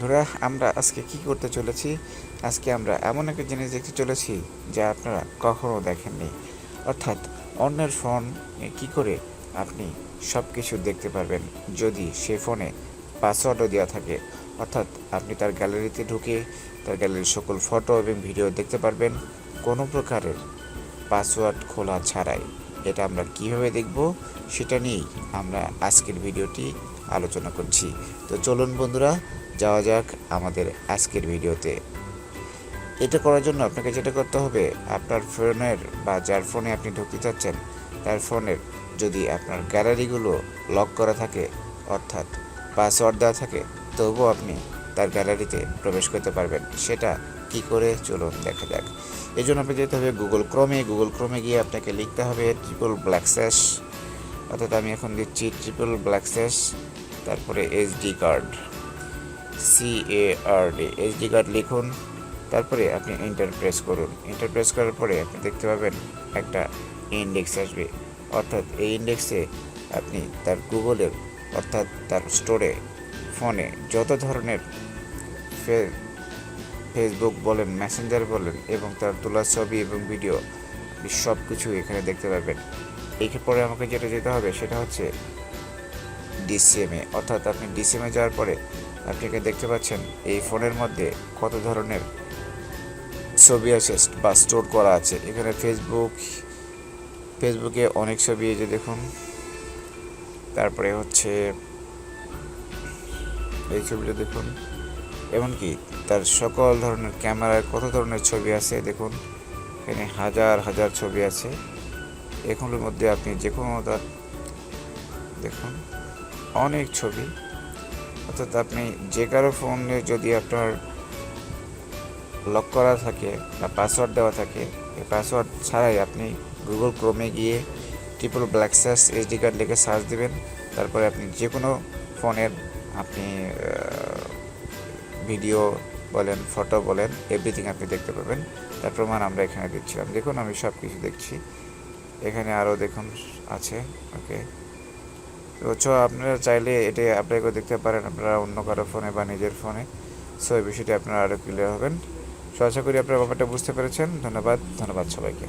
ধরা আমরা আজকে কি করতে চলেছি, আজকে আমরা এমন একটা জিনিস দেখতে চলেছি যা আপনারা কখনো দেখেননি। অর্থাৎ অন্যের ফোন কি করে আপনি সব কিছু দেখতে পারবেন যদি সে ফোনে পাসওয়ার্ডও দেওয়া থাকে। অর্থাৎ আপনি তার গ্যালারিতে ঢুকে তার গ্যালারির সকল ফটো এবং ভিডিও দেখতে পারবেন কোনো প্রকারের পাসওয়ার্ড খোলা ছাড়াই। এটা আমরা কিভাবে দেখব সেটা নিয়েই আমরা আজকের ভিডিওটি আলোচনা করছি। তো চলুন বন্ধুরা, যাওয়া যাক আমাদের আজকের ভিডিওতে। এটা করার জন্য আপনাকে যেটা করতে হবে, আপনার ফোনের বা যার ফোনে আপনি ঢুকতে চাচ্ছেন তার ফোনের যদি আপনার গ্যালারিগুলো লক করা থাকে, অর্থাৎ পাসওয়ার্ড দেওয়া থাকে, তবুও আপনি তার গ্যালারিতে প্রবেশ করতে পারবেন। সেটা কি করে চলুন দেখা যাক। এই জন্য আপনি যেতে হবে গুগল ক্রোমে গিয়ে আপনাকে লিখতে হবে //, অর্থাৎ আমি এখন দিচ্ছি //, তারপরে SD card, CARD, SD card লিখুন। তারপরে আপনি এন্টার প্রেস করুন। এন্টার প্রেস করার পরে আপনি দেখতে পাবেন একটা ইন্ডেক্স আসবে। অর্থাৎ এই ইন্ডেক্সে আপনি তার গুগলের অর্থাৎ তার স্টোরে ফোনে যত ধরনের ফেসবুক বলেন, মেসেঞ্জার বলেন এবং তার তোলা ছবি এবং ভিডিও সব কিছু এখানে দেখতে পাবেন। এরপরে আমাকে যেটা যেতে হবে সেটা হচ্ছে DCMA, অর্থাৎ আপনি DCMA যাওয়ার পরে আপনি এখানে দেখতে পাচ্ছেন এই ফোনের মধ্যে কত ধরনের ছবি আছে বা স্টোর করা আছে। এখানে ফেসবুকে অনেক ছবি এই যে দেখুন, তারপরে হচ্ছে এই ছবিটা দেখুন, এমনকি তার সকল ধরনের ক্যামেরায় কত ধরনের ছবি আছে দেখুন। এখানে হাজার হাজার ছবি আছে। এগুলোর মধ্যে আপনি যে কোনো দেখুন অনেক ছবি। অর্থাৎ আপনি যে কারো ফোনে যদি আপনার লক করা থাকে বা পাসওয়ার্ড দেওয়া থাকে, এই পাসওয়ার্ড ছাড়াই আপনি গুগল ক্রোমে গিয়ে // SD কার্ড লিখে সার্চ দেবেন। তারপরে আপনি যে কোনো ফোনের আপনি ভিডিও বলেন, ফটো বলেন, এভরিথিং আপনি দেখতে পাবেন। তার প্রমাণ আমরা এখানে দিচ্ছিলাম। দেখুন আমি সব কিছু দেখছি। এখানে আরও দেখুন আছে। ওকে, তো আপনারা চাইলে এটা অ্যাপ্লাই করে দেখতে পারেন আপনারা অন্য কারো ফোনে বা নিজের ফোনে। সো এই বিষয়টি আপনারা আরও ক্লিয়ার হবেন। আশা করি আপনারা ব্যাপারটা বুঝতে পেরেছেন। ধন্যবাদ সবাইকে।